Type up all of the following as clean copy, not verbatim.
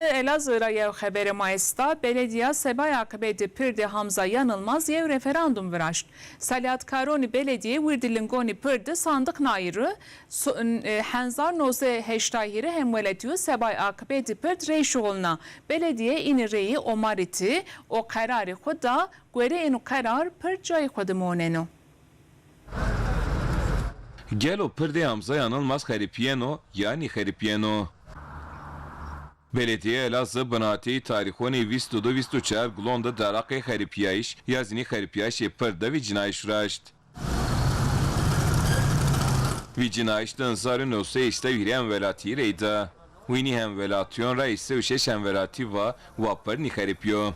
Elazığ'a yev haberi mayısta belediye sebay akıbeti pirdi Hamza Yanılmaz yev referandum viraşt. Salat Karoni belediye virdilingoni pirdi sandık nayrı henzar noze heştahiri hemveletiyo sebay akıbeti pird reyşoğulna. Belediye ini reyi omariti o kararı kuda göre enu karar pird cayı kudumonenu. Gelo pirdi Hamza Yanılmaz Haripiyeno yani Haripiyeno. Belediye Elazığ binati tarihoni 22-24 glonda daraqe xaripiyayiş yazini xaripiyayiş pirda ve cinayiş raşt. Ve cinayiş dınzarı nose işte viri envelati reyda. Vini envelatiyon ra ise üşeş envelati va vapır ni xaripiyo.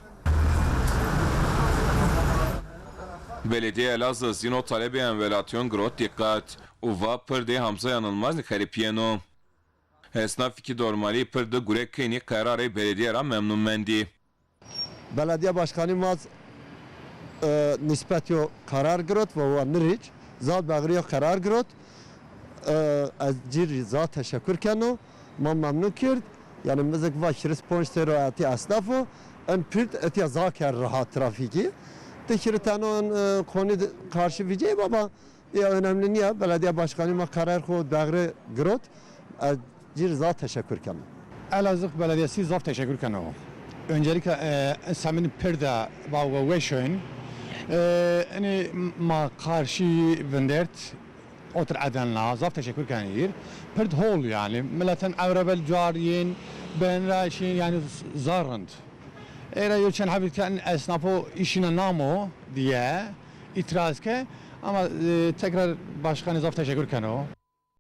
Belediye Elazığ zino talebi envelatiyon grot dikkat. Uva pirde Hamza Yanılmaz ni xaripiyeno. Esnaf iki normali pırdı Gurekkeni kararı belediye ra memnun mendi. Belediye başkanı maz nispet yo karar girot ve niric zat bagriyo karar girot az cir zat teşekkür keno ma memnun kird yani mızık va şiris ponçtero ati esnafo en pirt eti zaker rahat trafiki teşiritanon konu karşı vice baba ya önemli niye belediye başkanı ma karar ko bagri girot cir zat teşekkür keno. Elazığ Belediyesi zaf teşekkür keno. Öncelikle semin pirda bağlı veşön yani ma karşı vendert otur edenla zaf teşekkür kenir. Pird hol yani milletin evrebel cariyin ben raşin yani zarrand. Eğer yolçan habitken esnafı işine namo diye itiraz ke ama tekrar başkanı zaf teşekkür keno.